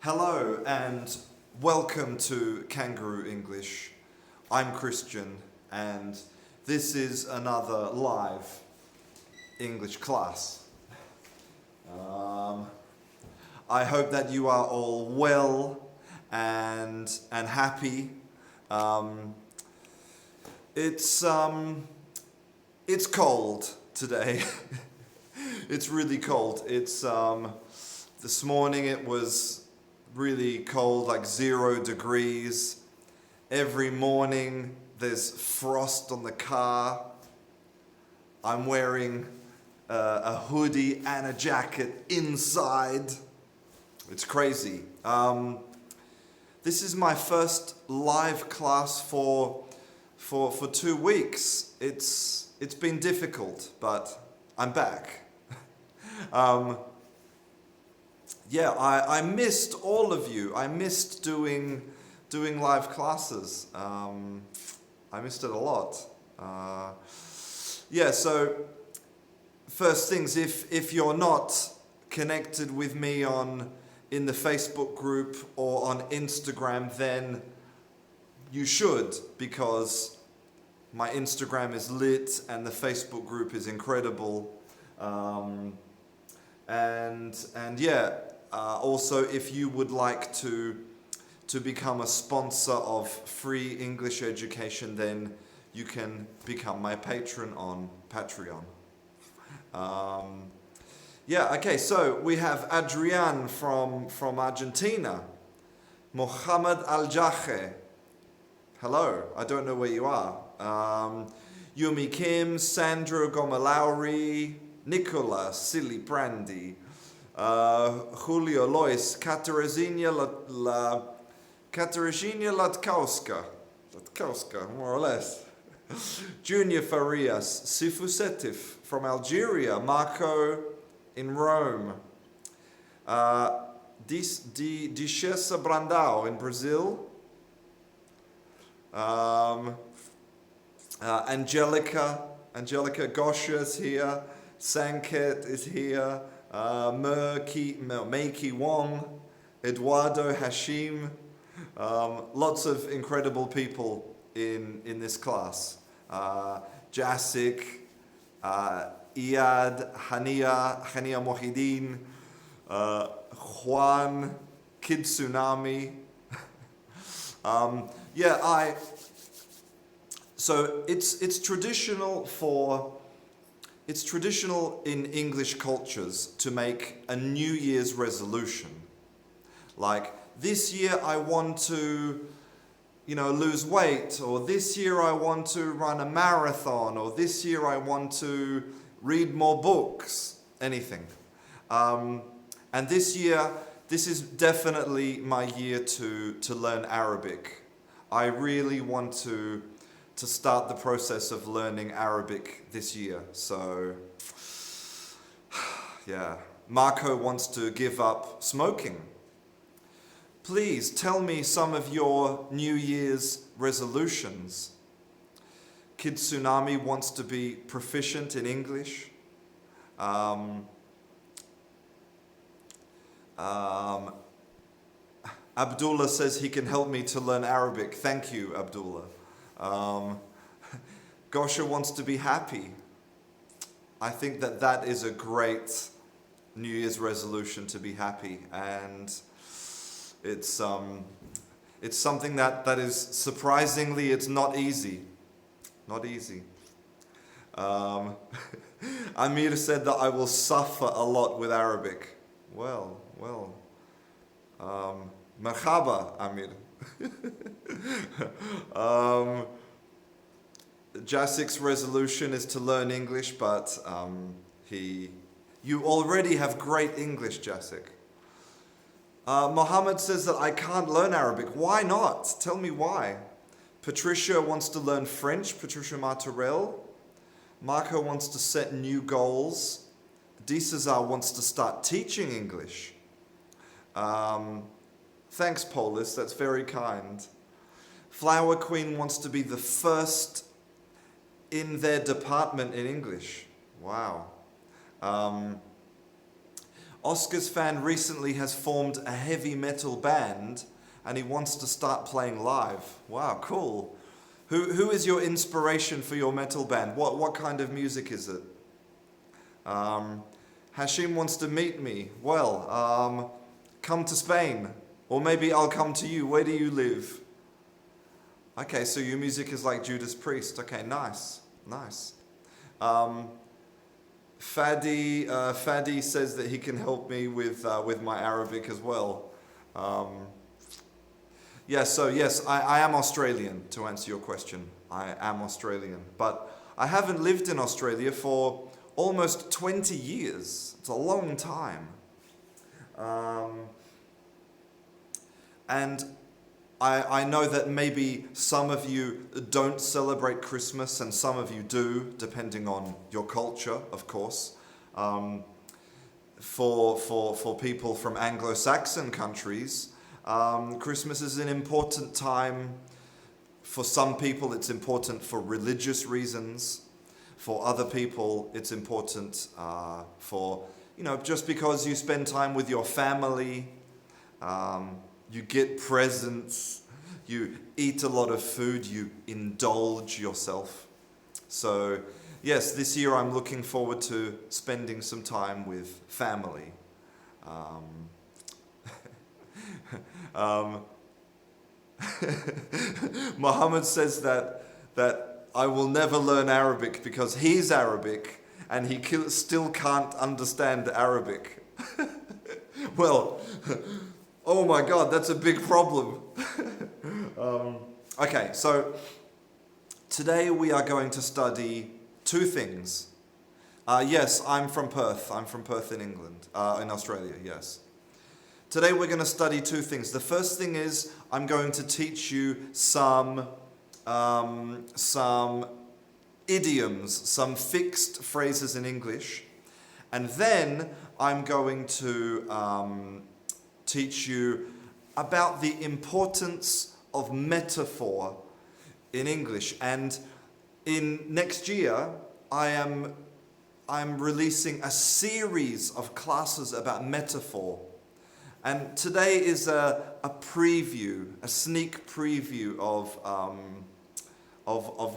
Hello and welcome to Canguro English. I'm Christian and this is another live English class. I hope that you are all well and happy. It's cold today. It's really cold. It's this morning it was really cold, like 0 degrees. Every morning there's frost on the car. I'm wearing a hoodie and a jacket inside. It's crazy. This is my first live class for 2 weeks. It's been difficult, but I'm back. I missed all of you. I missed doing live classes. I missed it a lot. So first things, if you're not connected with me in the Facebook group or on Instagram, then you should, because my Instagram is lit and the Facebook group is incredible. Also, if you would like to become a sponsor of free English education, then you can become my patron on Patreon. So we have Adrian from Argentina. Mohammed Al-Jahe. Hello, I don't know where you are. Yumi Kim, Sandro Gomalauri, Nicola Silly Brandy, Julio Lois, Katarzyna Latkowska, more or less. Junior Farias, Sifu Setif from Algeria, Marco in Rome, Duchessa Brandao in Brazil, Angelica Gosha is here, Sanket is here, Meiki Wong, Eduardo Hashim, lots of incredible people in this class. Jasik, Iyad, Hania Mohideen, Juan, Kid Tsunami. So it's traditional in English cultures to make a New Year's resolution. Like, this year I want to, lose weight, or this year I want to run a marathon, or this year I want to read more books, anything. And this year, this is definitely my year to learn Arabic. I really want to start the process of learning Arabic this year. So, Marco wants to give up smoking. Please tell me some of your New Year's resolutions. Kid Tsunami wants to be proficient in English. Abdullah says he can help me to learn Arabic. Thank you, Abdullah. Gosha wants to be happy. I think that is a great New Year's resolution, to be happy, and it's something that is surprisingly, it's not easy. Not easy. Amir said that I will suffer a lot with Arabic. Well. Marhaba, Amir. Jasik's resolution is to learn English, but you already have great English, Jasik. Mohammed says that I can't learn Arabic. Why not? Tell me why. Patricia wants to learn French, Patricia Martorell. Marco wants to set new goals. Cesar wants to start teaching English. Thanks, Polis, that's very kind. Flower Queen wants to be the first in their department in English. Wow. Oscar's fan recently has formed a heavy metal band and he wants to start playing live. Wow, cool. Who is your inspiration for your metal band? What kind of music is it? Hashim wants to meet me. Well, come to Spain. Or maybe I'll come to you. Where do you live? Okay, so your music is like Judas Priest. Okay, nice. Nice. Fadi says that he can help me with my Arabic as well. Yes, I am Australian, to answer your question. I am Australian. But I haven't lived in Australia for almost 20 years. It's a long time. And I know that maybe some of you don't celebrate Christmas and some of you do, depending on your culture, of course. For people from Anglo-Saxon countries, Christmas is an important time. For some people, it's important for religious reasons. For other people, it's important for, just because you spend time with your family, you get presents, you eat a lot of food, you indulge yourself. So, yes, this year I'm looking forward to spending some time with family. Muhammad says that I will never learn Arabic because he's Arabic and he still can't understand Arabic. Well, oh my God, that's a big problem. Okay, so today we are going to study two things. Yes, I'm from Perth. I'm from Perth in England, in Australia, yes. Today we're going to study two things. The first thing is I'm going to teach you some idioms, some fixed phrases in English. And then I'm going to teach you about the importance of metaphor in English. And in next year, I'm releasing a series of classes about metaphor. And today is a preview, a sneak preview of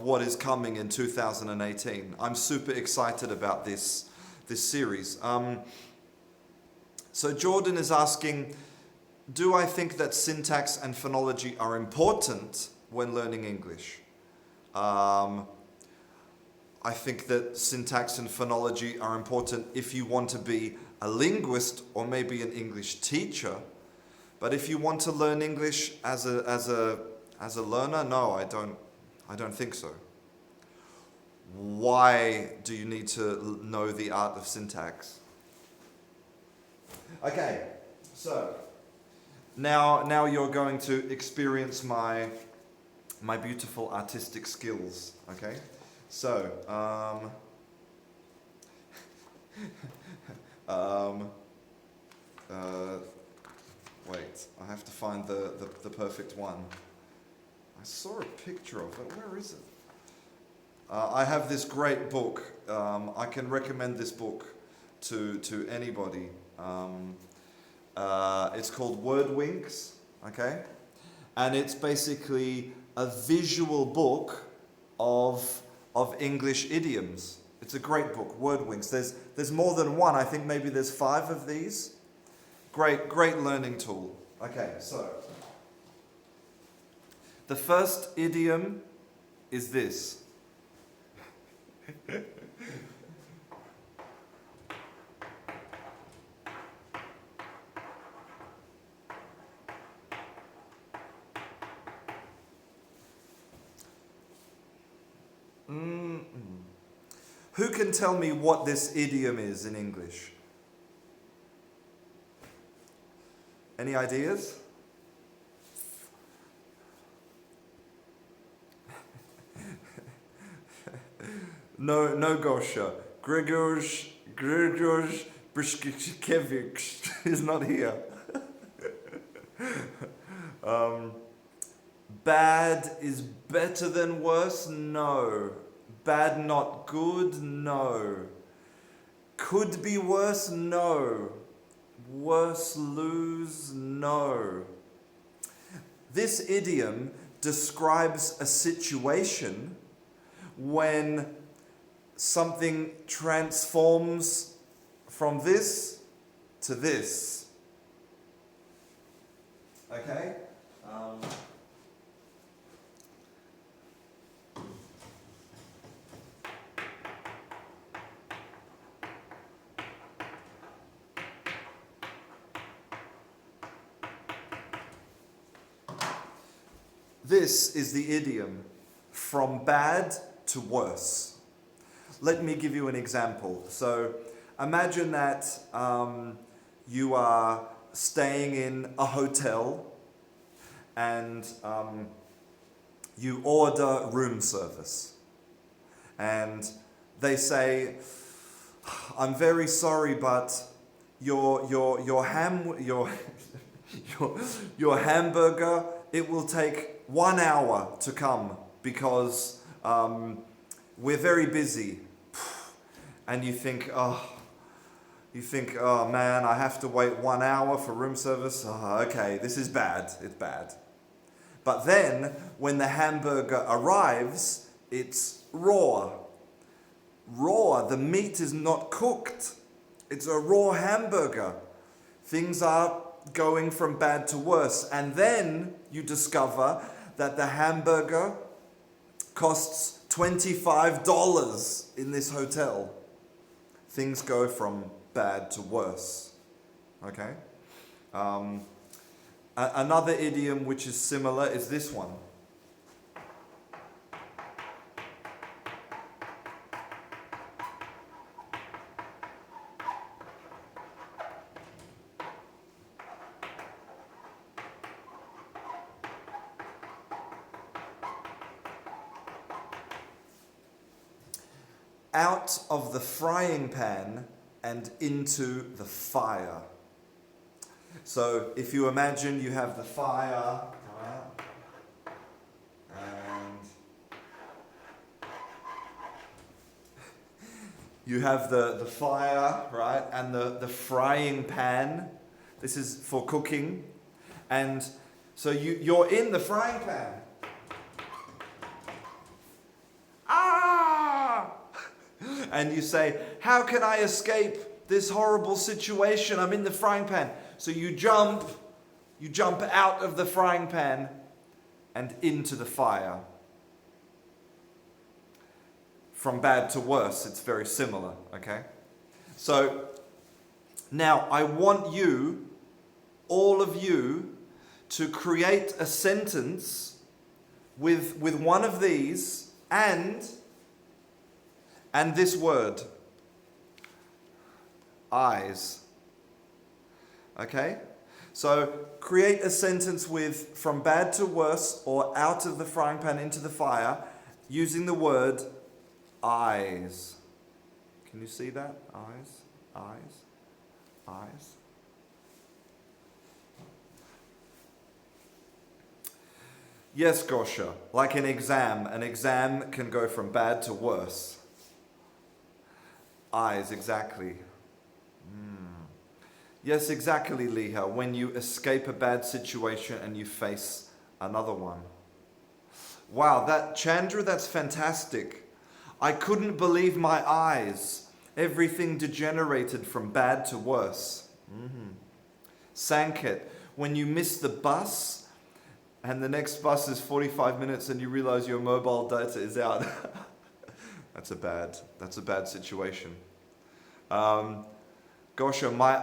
what is coming in 2018. I'm super excited about this series. So Jordan is asking, do I think that syntax and phonology are important when learning English? I think that syntax and phonology are important if you want to be a linguist or maybe an English teacher. But if you want to learn English as a learner, no, I don't think so. Why do you need to know the art of syntax? Okay, so now you're going to experience my beautiful artistic skills. Okay, so wait, I have to find the perfect one. I saw a picture of it. Where is it? I have this great book. I can recommend this book to anybody. It's called Word Winks, okay? And it's basically a visual book of English idioms. It's a great book, Word Winks. There's more than one. I think maybe there's 5 of these. Great learning tool. Okay, so the first idiom is this. Who can tell me what this idiom is in English? Any ideas? No, Gosha. Grzegorz Brishkiewicz is not here. Bad is better than worse? No. Bad not good? No. Could be worse? No. Worse, lose, no. This idiom describes a situation when something transforms from this to this. Okay? This is the idiom, from bad to worse. Let me give you an example. So imagine that you are staying in a hotel and you order room service. And they say, I'm very sorry, but your hamburger, it will take 1 hour to come because we're very busy. And you think, oh man, I have to wait 1 hour for room service. Oh, okay, this is bad. It's bad. But then when the hamburger arrives, it's raw. Raw. The meat is not cooked. It's a raw hamburger. Things are going from bad to worse. And then you discover that the hamburger costs $25 in this hotel. Things go from bad to worse. Okay? Another idiom which is similar is this one. Out of the frying pan and into the fire. So if you imagine you have the fire, and you have the fire, right, and the frying pan. This is for cooking. And so you're in the frying pan. And you say, how can I escape this horrible situation? I'm in the frying pan. So you jump out of the frying pan and into the fire. From bad to worse, it's very similar, okay? So now I want you, all of you, to create a sentence with one of these and this word, eyes. Okay? So create a sentence with from bad to worse or out of the frying pan into the fire using the word eyes. Can you see that? Eyes, eyes, eyes. Yes, Gosha, like an exam can go from bad to worse. Eyes, exactly. Yes, exactly, Liha. When you escape a bad situation and you face another one. Wow, Chandra, that's fantastic. I couldn't believe my eyes. Everything degenerated from bad to worse. Sanket, when you miss the bus and the next bus is 45 minutes and you realize your mobile data is out. That's a bad situation. Gosha, my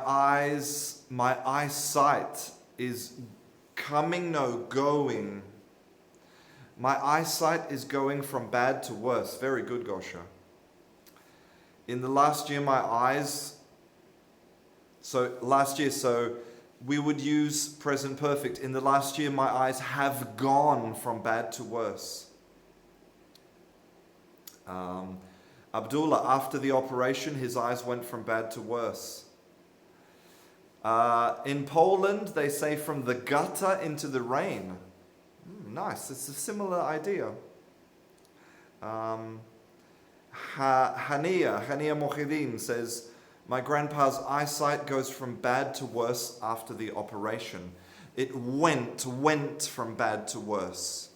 eyesight is going. My eyesight is going from bad to worse. Very good, Gosha. In the last year, so we would use present perfect. In the last year, my eyes have gone from bad to worse. Abdullah, after the operation, his eyes went from bad to worse. In Poland, they say from the gutter into the rain. Nice, it's a similar idea. Hania Mohidin says, My grandpa's eyesight goes from bad to worse after the operation. It went from bad to worse.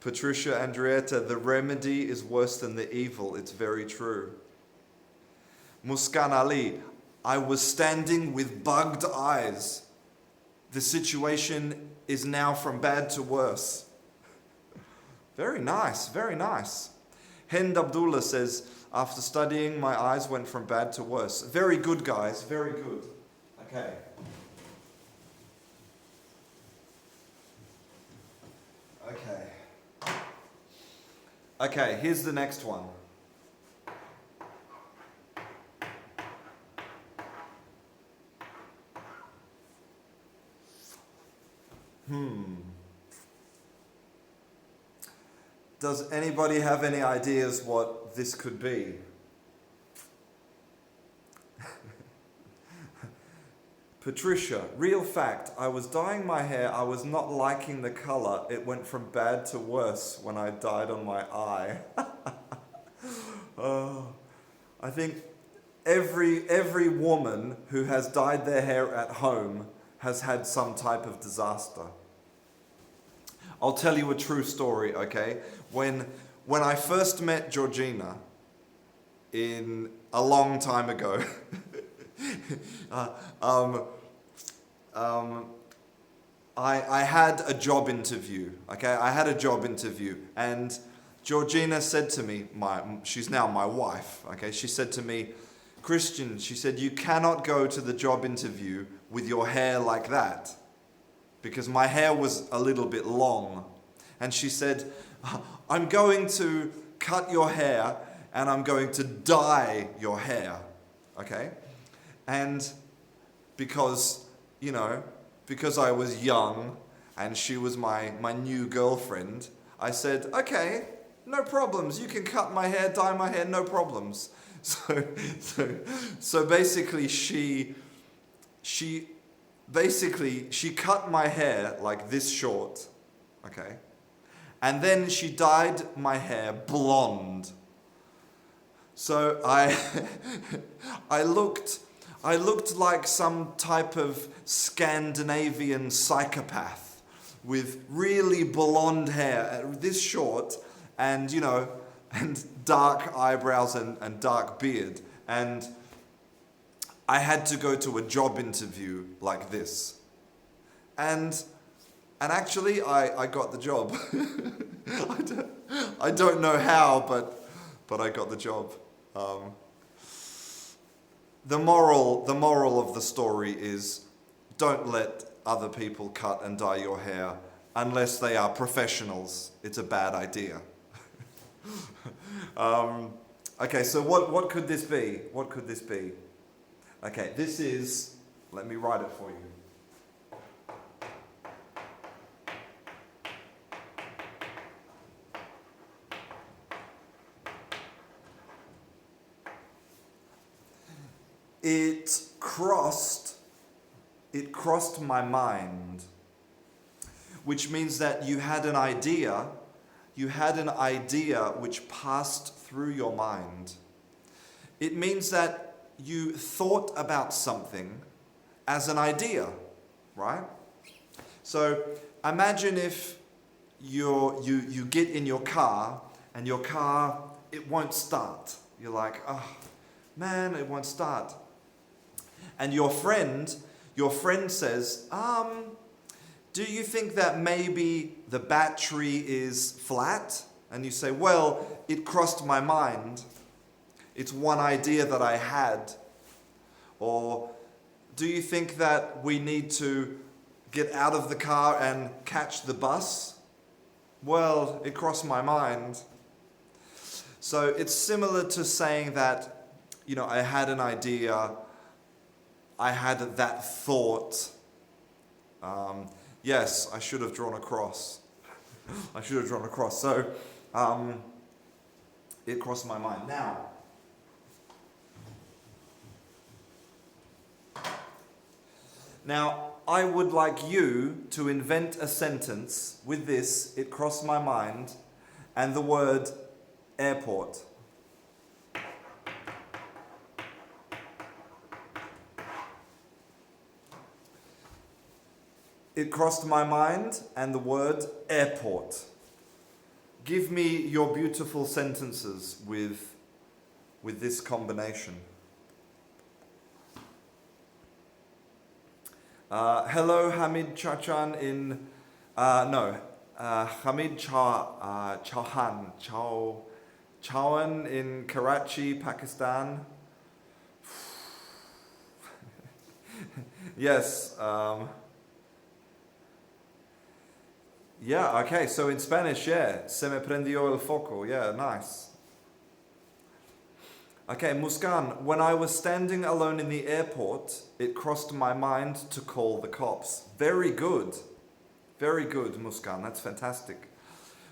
Patricia Andrietta, the remedy is worse than the evil. It's very true. Muskan Ali, I was standing with bugged eyes. The situation is now from bad to worse. Very nice, very nice. Hind Abdullah says, after studying, my eyes went from bad to worse. Very good, guys, very good. Okay. Okay, here's the next one. Does anybody have any ideas what this could be? Patricia, real fact, I was dyeing my hair, I was not liking the color, it went from bad to worse when I dyed on my eye. I think every woman who has dyed their hair at home has had some type of disaster. I'll tell you a true story, okay? When I first met Georgina in a long time ago, I had a job interview, okay? I had a job interview, and Georgina said to me, she's now my wife, okay? She said to me, Christian, she said, you cannot go to the job interview with your hair like that, because my hair was a little bit long. And she said, I'm going to cut your hair and I'm going to dye your hair, okay? And because I was young and she was my new girlfriend, I said, okay, no problems. You can cut my hair, dye my hair, no problems. So basically she cut my hair like this short, okay? And then she dyed my hair blonde. So I looked like some type of Scandinavian psychopath with really blonde hair, this short, and and dark eyebrows and dark beard. And I had to go to a job interview like this. And actually I got the job. I don't know how, but I got the job. The moral of the story is, don't let other people cut and dye your hair unless they are professionals. It's a bad idea. Okay, so what could this be? What could this be? Okay, this is, let me write it for you. It crossed my mind, which means that you had an idea which passed through your mind. It means that you thought about something as an idea, right? So imagine if you get in your car and your car, it won't start. You're like, oh man, it won't start. And your friend says, do you think that maybe the battery is flat? And you say, well, it crossed my mind. It's one idea that I had. Or do you think that we need to get out of the car and catch the bus? Well, it crossed my mind. So it's similar to saying that, I had an idea, I had that thought. Yes, I should have drawn a cross. So, it crossed my mind. Now, I would like you to invent a sentence with this, it crossed my mind, and the word airport. it crossed my mind, and the word airport. Give me your beautiful sentences with this combination. Hello, Hamid Chachan in... Hamid Chauhan in Karachi, Pakistan. Yes. Yeah, okay, so in Spanish, yeah. Se me prendió el foco. Yeah, nice. Okay, Muskan, when I was standing alone in the airport, it crossed my mind to call the cops. Very good. Very good, Muskan. That's fantastic.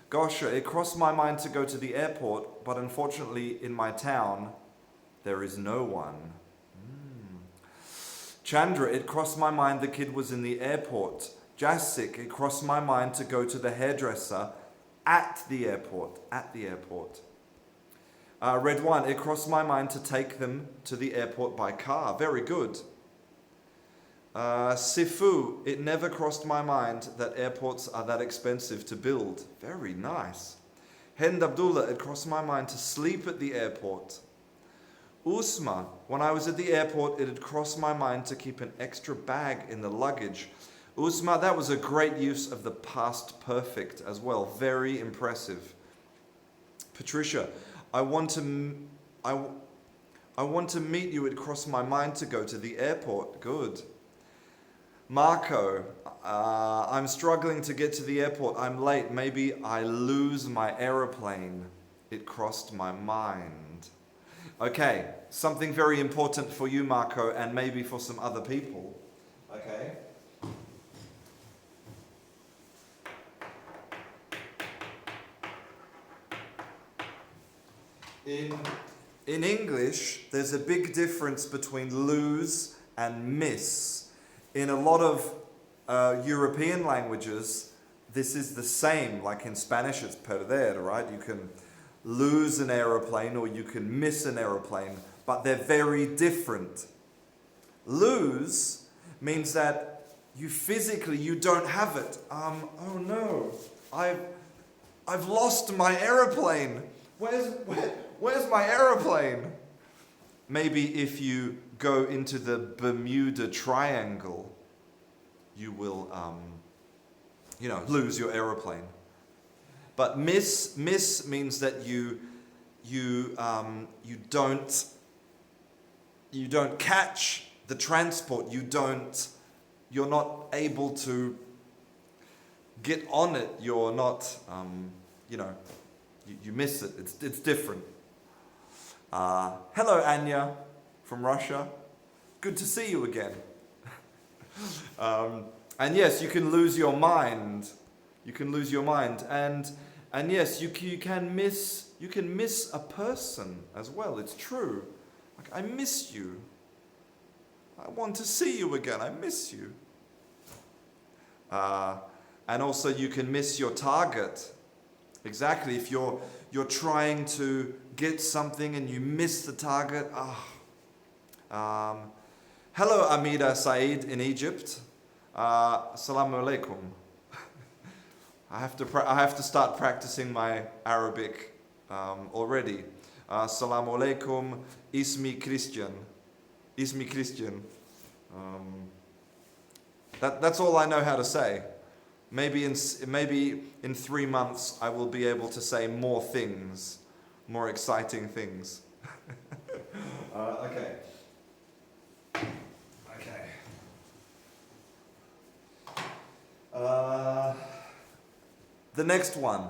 Gosha, it crossed my mind to go to the airport, but unfortunately in my town, there is no one. Chandra, it crossed my mind the kid was in the airport. Jasik, it crossed my mind to go to the hairdresser at the airport. At the airport. Red One, it crossed my mind to take them to the airport by car. Very good. Sifu, it never crossed my mind that airports are that expensive to build. Very nice. Hend Abdullah, it crossed my mind to sleep at the airport. Usma, when I was at the airport, it had crossed my mind to keep an extra bag in the luggage. Usma, that was a great use of the past perfect as well. Very impressive. Patricia, I want to meet you. It crossed my mind to go to the airport. Good. Marco, I'm struggling to get to the airport. I'm late. Maybe I lose my aeroplane. It crossed my mind. Okay, something very important for you, Marco, and maybe for some other people. Okay. In English, there's a big difference between lose and miss. In a lot of European languages, this is the same. Like in Spanish, it's perder, right? You can lose an aeroplane or you can miss an aeroplane, but they're very different. Lose means that you don't have it. Oh no, I've lost my aeroplane. Where's my aeroplane? Maybe if you go into the Bermuda Triangle, you will, lose your aeroplane. But miss means that you don't catch the transport. You're not able to get on it. You're not, you miss it. It's different. Hello, Anya from Russia. Good to see you again. And yes, you can lose your mind. You can lose your mind, and yes, you can miss a person as well. It's true. Like, I miss you. I want to see you again. I miss you. And also, you can miss your target. Exactly. If you're trying to get something and you miss the target. Hello, Amida Said in Egypt. Assalamu alaikum. I have to start practicing my Arabic already. Assalamu alaikum. Ismi Christian. That's all I know how to say. Maybe in 3 months I will be able to say more things, more exciting things. Okay. The next one.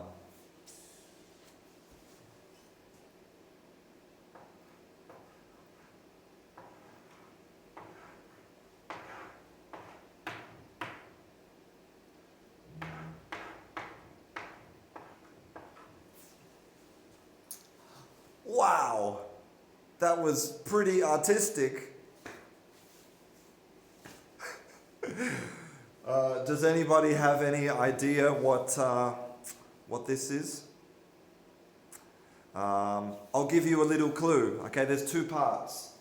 Wow, that was pretty artistic. Does anybody have any idea what this is? I'll give you a little clue. Okay, there's 2 parts.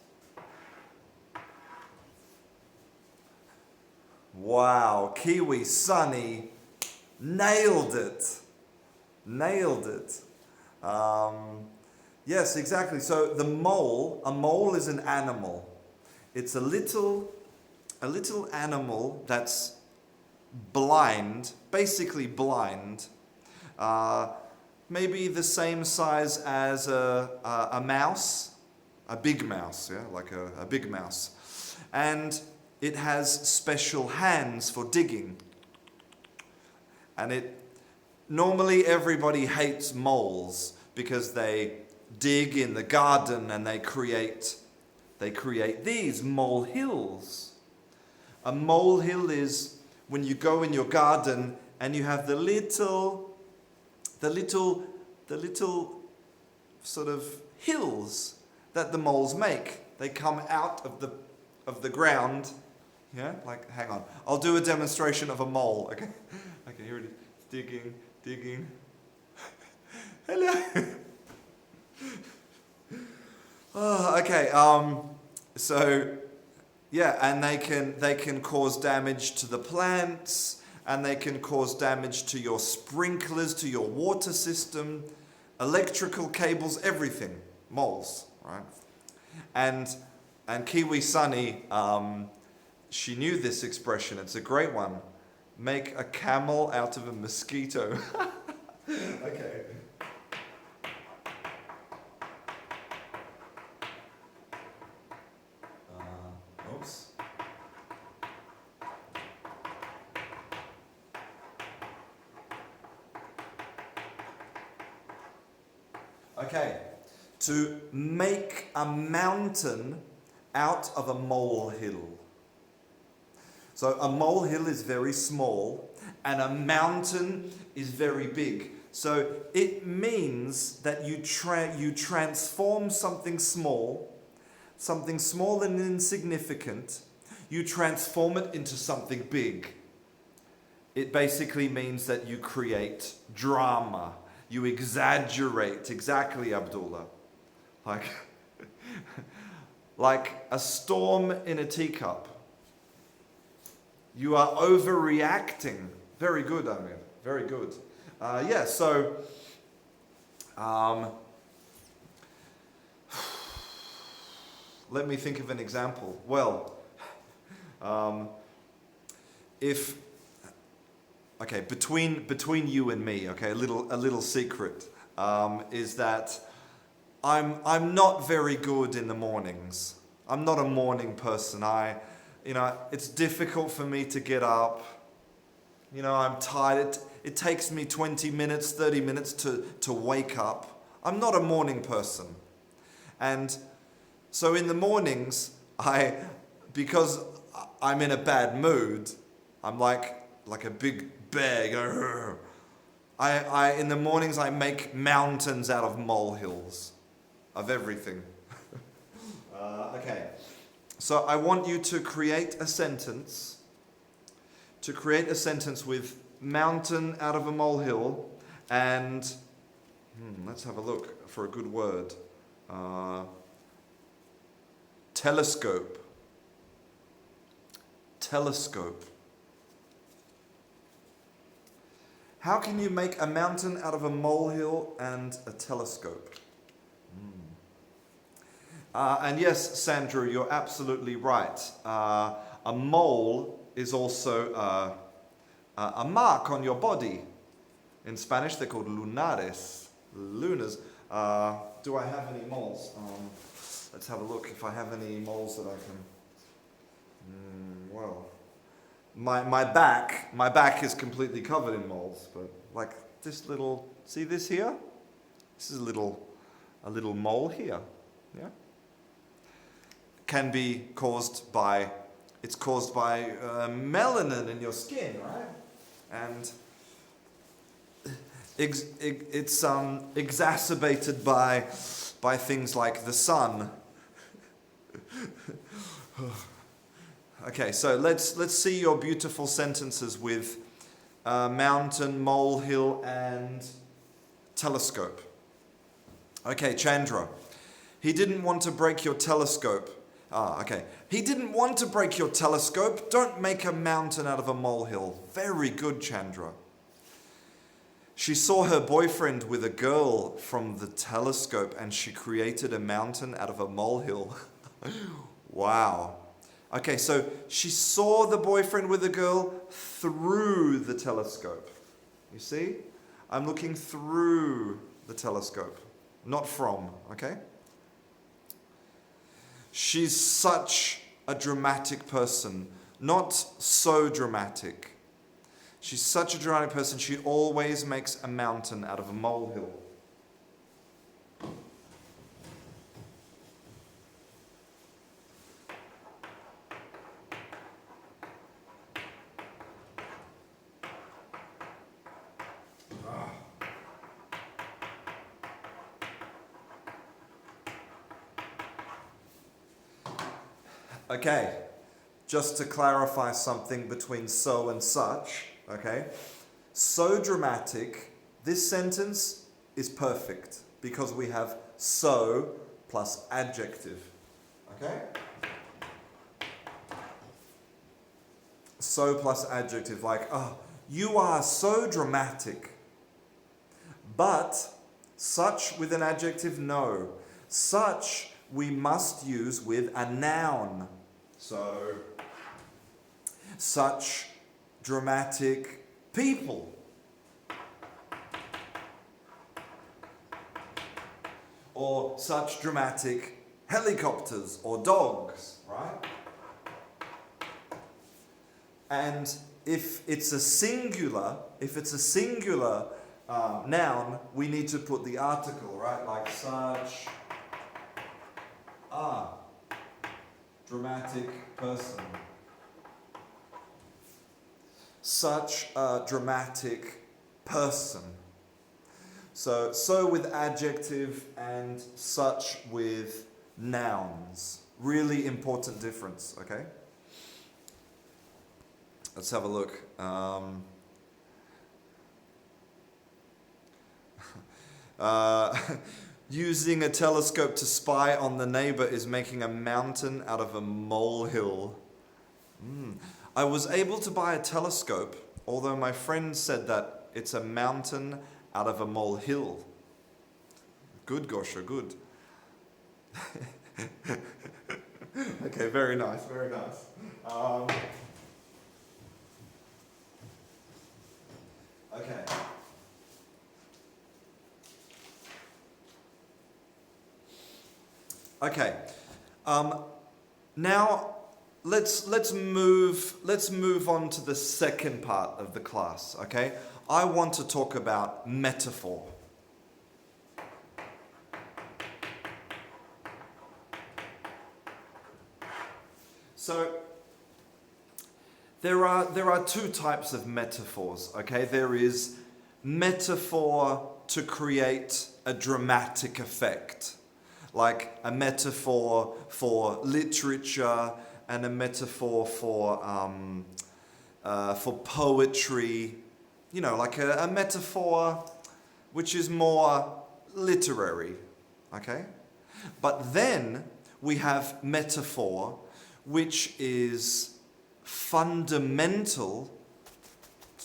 Wow, Kiwi Sunny nailed it. Nailed it. Yes, exactly. So a mole is an animal. It's a little animal that's blind, basically blind. Maybe the same size as a mouse, a big mouse, yeah, like a big mouse. And it has special hands for digging. And normally everybody hates moles because they dig in the garden and they create these molehills. A molehill is when you go in your garden and you have the little sort of hills that the moles make. They come out of the ground. Yeah, like, hang on. I'll do a demonstration of a mole. Okay, okay, here it is. Digging. Hello. Oh, okay. So, yeah, and they can cause damage to the plants, and they can cause damage to your sprinklers, to your water system, electrical cables, everything. Moles, right? And Kiwi Sunny, she knew this expression. It's a great one. Make a camel out of a mosquito. Okay. Oops. Okay. To make a mountain out of a molehill. So a molehill is very small and a mountain is very big. So it means that you transform something small and insignificant, you transform it into something big. It basically means that you create drama. You exaggerate. Exactly, Abdullah. Like a storm in a teacup. You are overreacting. Very good, Amir. Very good. So let me think of an example. Well, between you and me, okay, a little secret is that I'm not very good in the mornings. I'm not a morning person. It's difficult for me to get up. I'm tired. It takes me 20 minutes, 30 minutes to wake up. I'm not a morning person. And so in the mornings, because I'm in a bad mood, I'm like a big bear. In the mornings, I make mountains out of molehills, of everything. Okay. So I want you to create a sentence. With mountain out of a molehill, and let's have a look for a good word. Telescope. How can you make a mountain out of a molehill and a telescope? And yes, Sandra, you're absolutely right. A mole is also a mark on your body. In Spanish, they're called lunares. Lunas. Do I have any moles? Let's have a look if I have any moles that I can... well, my back is completely covered in moles, but like this little, see this here? This is a little mole here, yeah? Can be caused by, it's caused by melanin in your skin, right? And it's exacerbated by things like the sun. Okay, so let's see your beautiful sentences with mountain, molehill, and telescope. Okay, Chandra. He didn't want to break your telescope. Okay. He didn't want to break your telescope. Don't make a mountain out of a molehill. Very good, Chandra. She saw her boyfriend with a girl from the telescope and she created a mountain out of a molehill. Wow. Okay, so she saw the boyfriend with the girl through the telescope. You see? I'm looking through the telescope, not from, okay? She's such a dramatic person, not so dramatic. She's such a dramatic person, she always makes a mountain out of a molehill. Okay, just to clarify something between so and such, okay? So dramatic, this sentence is perfect because we have so plus adjective, okay? So plus adjective, like, oh, you are so dramatic. But such with an adjective, no. Such we must use with a noun. So, such dramatic people. Or such dramatic helicopters or dogs, right? And if it's a singular, noun, we need to put the article, right? Like such a dramatic person. Such a dramatic person. So with adjective and such with nouns. Really important difference, okay? Let's have a look. Using a telescope to spy on the neighbor is making a mountain out of a molehill. I was able to buy a telescope, although my friend said that it's a mountain out of a molehill. Good, Gosha, good. Okay, very nice, very nice. Okay. Okay. Now let's move on to the second part of the class, okay? I want to talk about metaphor. So there are two types of metaphors, okay? There is metaphor to create a dramatic effect, like a metaphor for literature and a metaphor for poetry, you know, like a metaphor which is more literary, okay? But then we have metaphor which is fundamental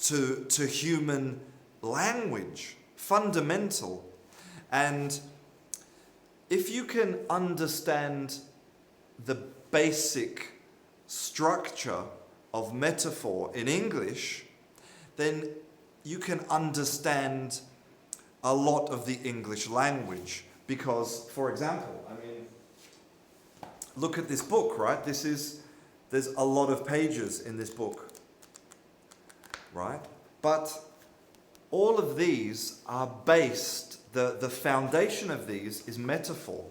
to human language, fundamental. And if you can understand the basic structure of metaphor in English, then you can understand a lot of the English language. Because, for example, I mean, look at this book, right? There's a lot of pages in this book, right? But all of these are based, the foundation of these is metaphor.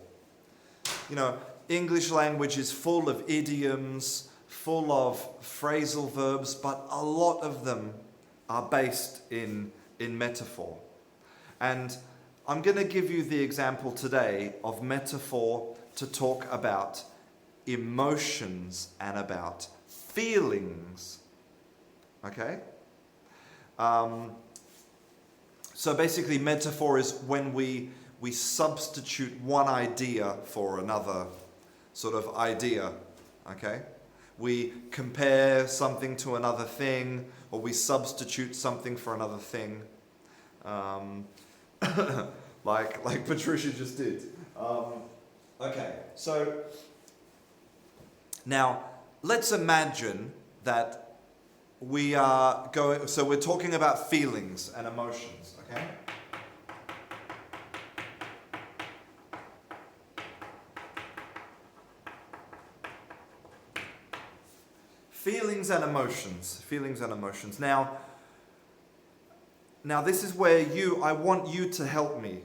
You know, English language is full of idioms, full of phrasal verbs, but a lot of them are based in metaphor. And I'm going to give you the example today of metaphor to talk about emotions and about feelings. Okay? So basically metaphor is when we substitute one idea for another sort of idea. okay? We compare something to another thing, or we substitute something for another thing, like Patricia just did. Okay, so now let's imagine that we are going, so we're talking about feelings and emotions, okay? Feelings and emotions. Now this is where I want you to help me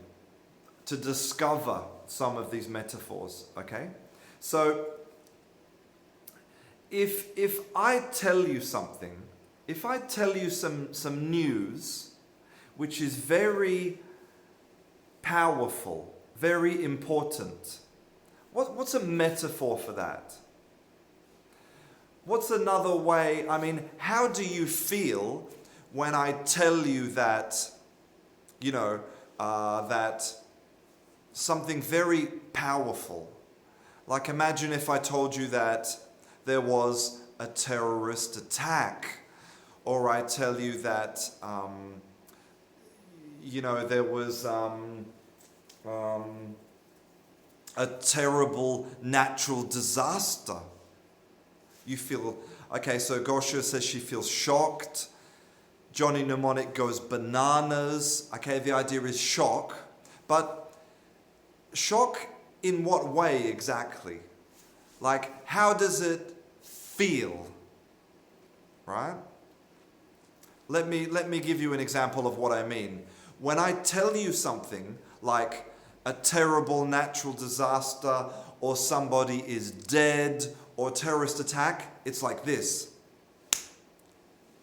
to discover some of these metaphors, okay? So, if I tell you something, if I tell you some news, which is very powerful, very important, what's a metaphor for that? What's another way? I mean, how do you feel when I tell you that, that something very powerful? Like, imagine if I told you that there was a terrorist attack, or I tell you that, there was a terrible natural disaster. You feel, okay, so Gosha says she feels shocked. Johnny Mnemonic goes bananas. Okay, the idea is shock. But shock in what way exactly? Like, how does it feel? Right? Let me give you an example of what I mean. When I tell you something like a terrible natural disaster, or somebody is dead, or terrorist attack, it's like this.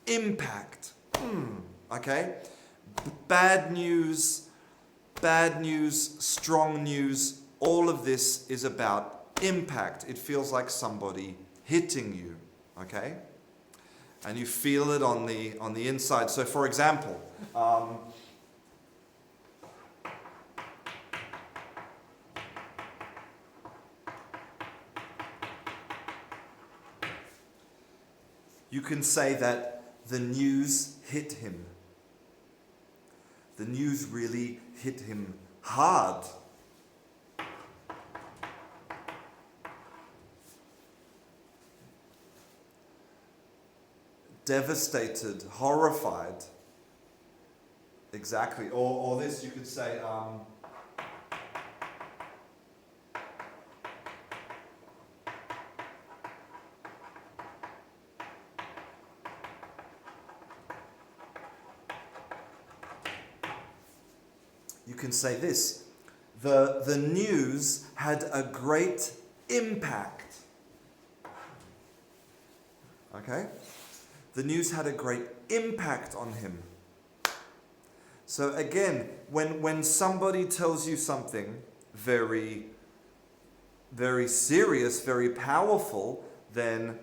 Impact. Okay? Bad news, strong news, all of this is about impact. It feels like somebody hitting you, okay? And you feel it on the inside. So for example, you can say that the news hit him. The news really hit him hard. Devastated, horrified. Exactly. Or this, you could say, you can say this. The news had a great impact. Okay? The news had a great impact on him. So again, when somebody tells you something very, very serious, very powerful, then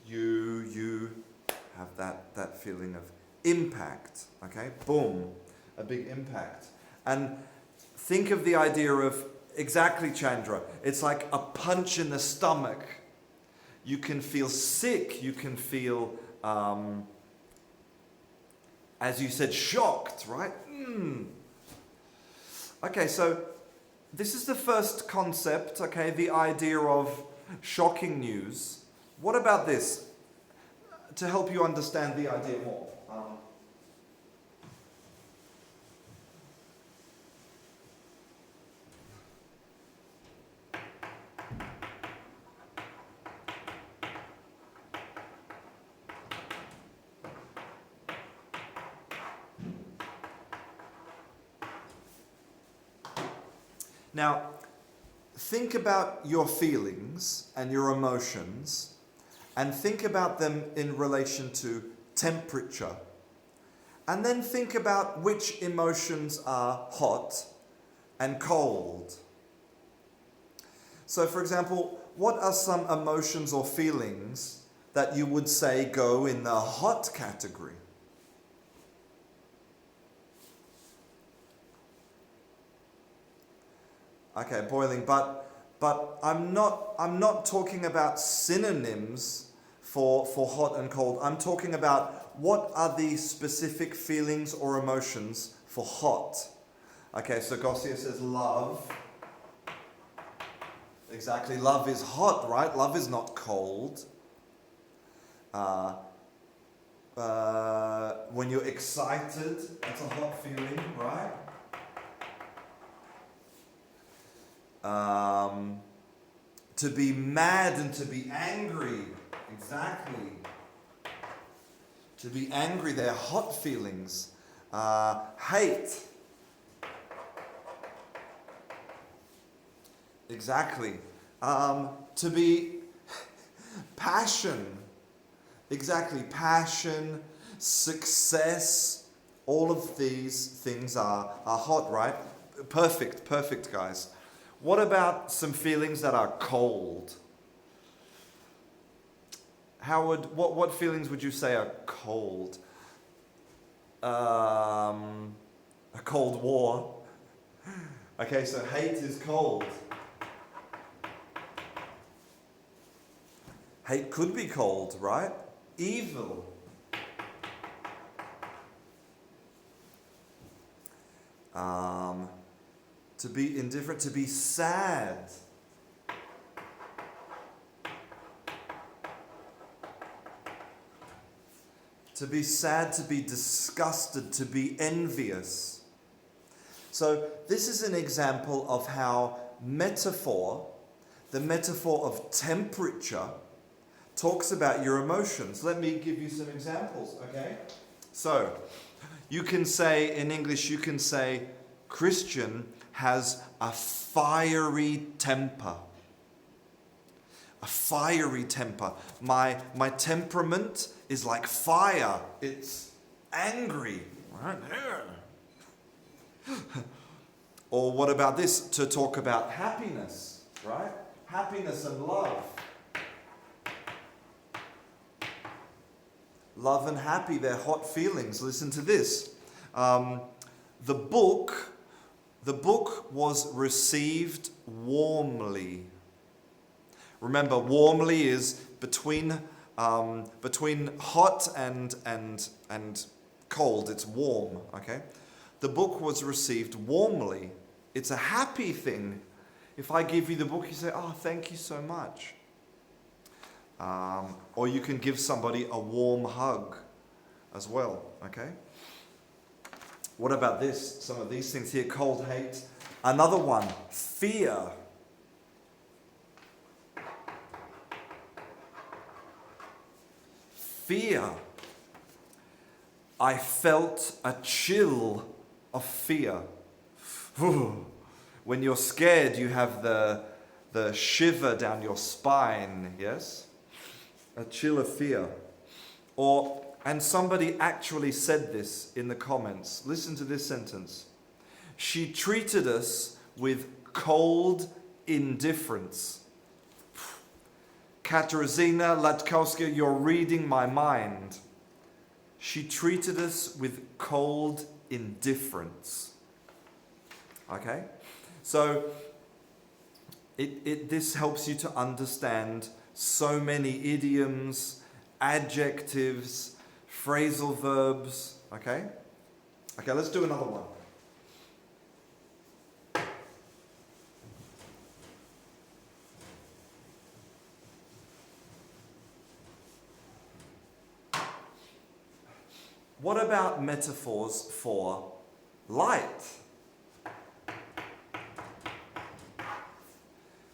you have that feeling of impact. Okay? Boom. A big impact. And think of the idea of, exactly, Chandra, it's like a punch in the stomach. You can feel sick, you can feel, as you said, shocked, right? Okay, so this is the first concept, okay, the idea of shocking news. What about this? To help you understand the idea more. Now, think about your feelings and your emotions, and think about them in relation to temperature. And then think about which emotions are hot and cold. So, for example, what are some emotions or feelings that you would say go in the hot category? Okay, boiling, but But I'm not talking about synonyms for hot and cold. I'm talking about what are the specific feelings or emotions for hot. Okay, so Gossier says love. Exactly, love is hot, right? Love is not cold. When you're excited, that's a hot feeling, right? To be mad and to be angry, exactly. To be angry, they're hot feelings. Hate. Exactly. To be passion. Exactly. Passion, success, all of these things are hot, right? Perfect, guys. What about some feelings that are cold? What feelings would you say are cold? A cold war. Okay, so hate is cold. Hate could be cold, right? Evil. To be indifferent, to be sad. To be sad, to be disgusted, to be envious. So this is an example of how the metaphor of temperature, talks about your emotions. Let me give you some examples, okay? So, you can say, in English, Christian has a fiery temper. A fiery temper. My temperament is like fire. It's angry. Right? Or what about this? To talk about happiness, right? Happiness and love. Love and happy, they're hot feelings. Listen to this. The book was received warmly. Remember, warmly is between hot and cold. It's warm. Okay, the book was received warmly. It's a happy thing. If I give you the book, you say, "Oh, thank you so much." Or you can give somebody a warm hug as well, okay? What about this? Some of these things here, cold hate. Another one, fear. Fear. I felt a chill of fear. When you're scared, you have the shiver down your spine, yes? A chill of fear. And somebody actually said this in the comments. Listen to this sentence. She treated us with cold indifference. Katarzyna Latkowska, you're reading my mind. She treated us with cold indifference. Okay? So, this helps you to understand so many idioms, adjectives, phrasal verbs, okay? Okay, let's do another one. What about metaphors for light?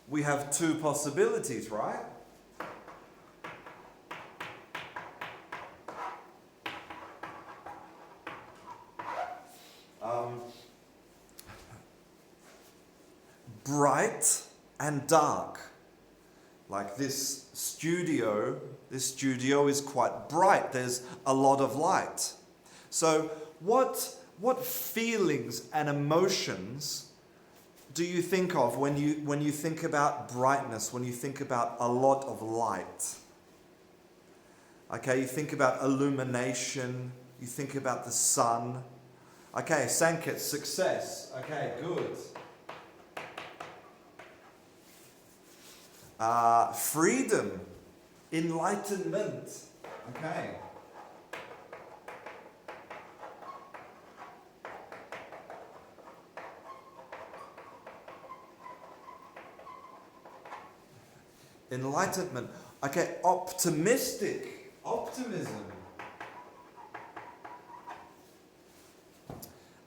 We have two possibilities, right? Bright and dark. Like this studio is quite bright. There's a lot of light. So what feelings and emotions do you think of when you think about brightness, when you think about a lot of light? Okay, you think about illumination, you think about the sun. Okay, Sanket, success. Okay, good. Freedom, enlightenment. Okay. Enlightenment. Okay, optimistic. Optimism.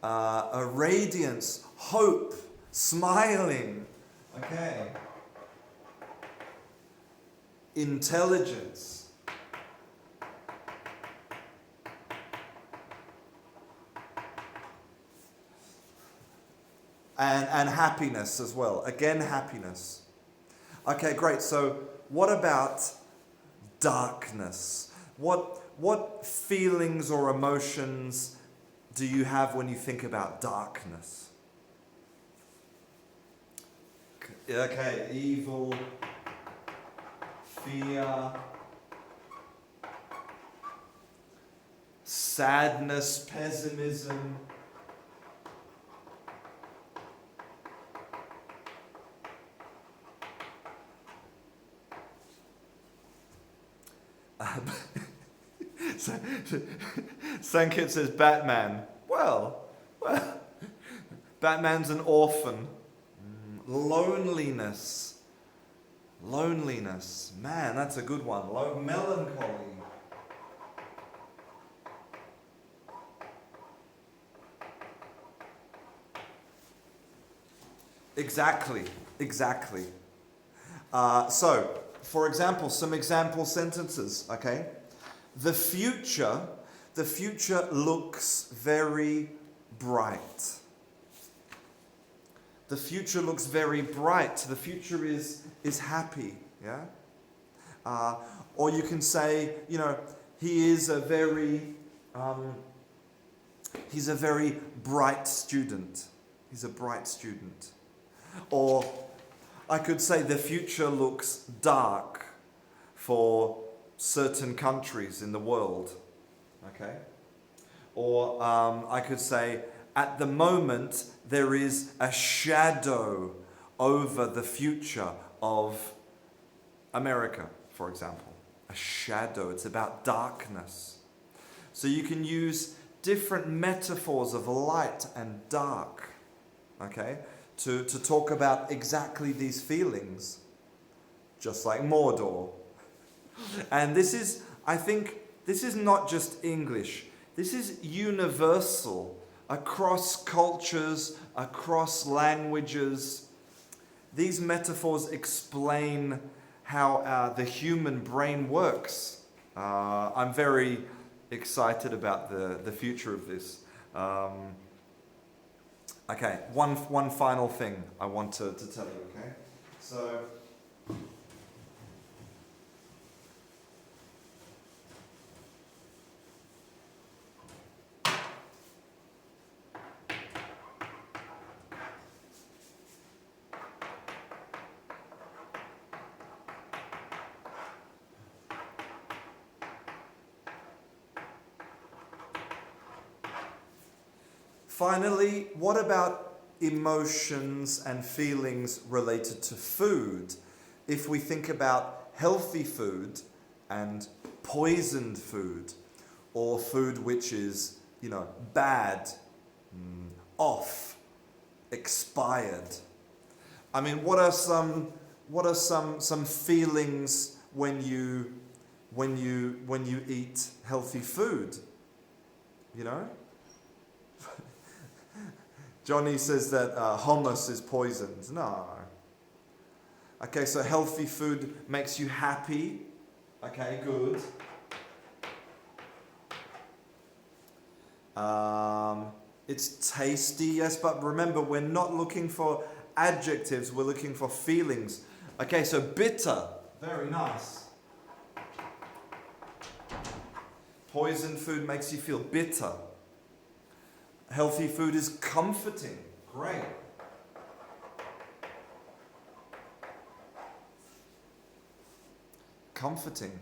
A radiance, hope, smiling. Okay. Intelligence. And happiness as well. Again, happiness. Okay, great. So what about darkness? What feelings or emotions do you have when you think about darkness? Okay, evil, fear, sadness, pessimism. Sankit says Batman. Well, Batman's an orphan. Loneliness. Man, that's a good one. Melancholy. Exactly. So, for example, some example sentences, okay? The future looks very bright. The future looks very bright. The future is happy, yeah? Or you can say, he is a very bright student. He's a bright student. Or I could say the future looks dark for certain countries in the world. Okay? Or I could say, at the moment, there is a shadow over the future of America, for example. A shadow. It's about darkness. So you can use different metaphors of light and dark, okay, to talk about exactly these feelings, just like Mordor. And I think this is not just English. This is universal across cultures, across languages. These metaphors explain how the human brain works. I'm very excited about the future of this. Okay, one final thing I want to tell you, okay? So, finally, what about emotions and feelings related to food? If we think about healthy food and poisoned food, or food which is, bad, off, expired. I mean, what are some feelings when you eat healthy food? Johnny says that hummus is poisoned. No. Okay, so healthy food makes you happy. Okay, good. It's tasty, yes, but remember, we're not looking for adjectives, we're looking for feelings. Okay, so bitter. Very nice. Poisoned food makes you feel bitter. Healthy food is comforting. Great. Comforting.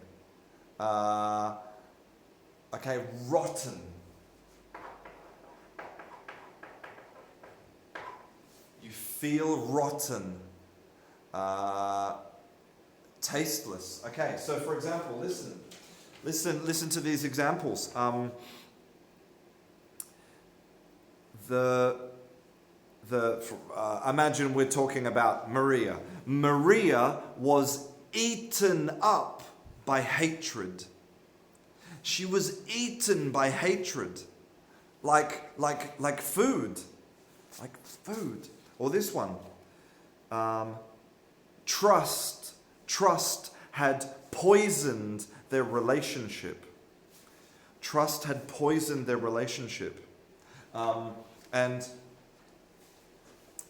Okay, rotten. You feel rotten. tasteless. Okay, so for example, listen to these examples. Imagine we're talking about Maria. Maria was eaten up by hatred. She was eaten by hatred, like food, like food. Or this one, trust had poisoned their relationship. Trust had poisoned their relationship. And,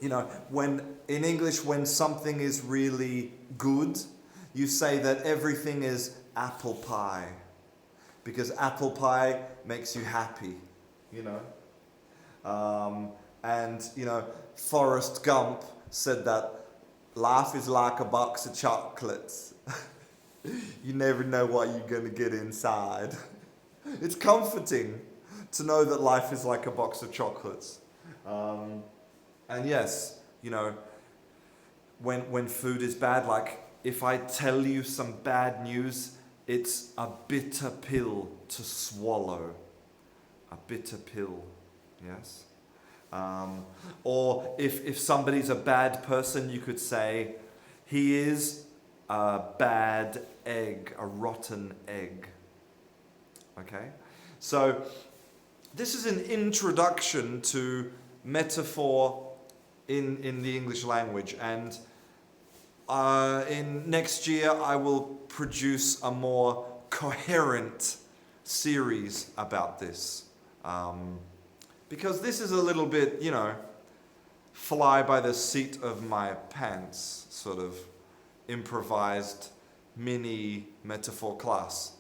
you know, when in English, when something is really good, you say that everything is apple pie. Because apple pie makes you happy, you know. And, you know, Forrest Gump said that life is like a box of chocolates. You never know what you're going to get inside. It's comforting to know that life is like a box of chocolates. And yes, you know, when food is bad, like if I tell you some bad news, it's a bitter pill to swallow. A bitter pill, yes? Or if somebody's a bad person, you could say, he is a bad egg, a rotten egg. Okay? So, this is an introduction to metaphor in the English language, and in next year I will produce a more coherent series about this. Because this is a little bit, you know, fly by the seat of my pants, sort of improvised mini metaphor class.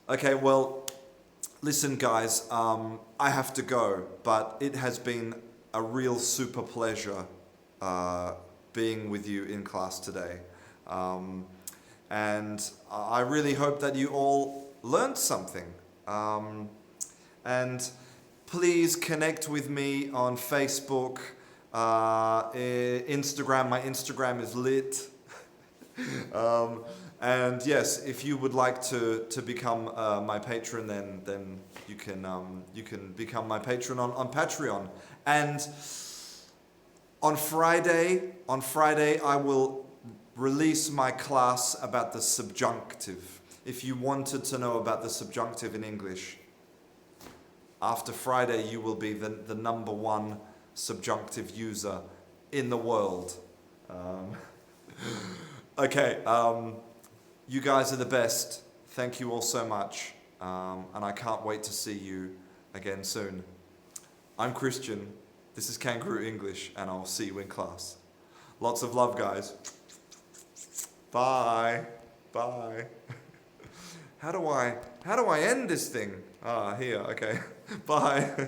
Okay, well, listen guys, I have to go, but it has been a real super pleasure being with you in class today. And I really hope that you all learned something. And please connect with me on Facebook, Instagram. My Instagram is lit. And yes, if you would like to become my patron, then you can become my patron on Patreon. And on Friday I will release my class about the subjunctive. If you wanted to know about the subjunctive in English, after Friday you will be the #1 subjunctive user in the world. Okay, you guys are the best. Thank you all so much. And I can't wait to see you again soon. I'm Christian. This is Canguro English, and I'll see you in class. Lots of love, guys. Bye. Bye. How do I end this thing? Here, okay. Bye.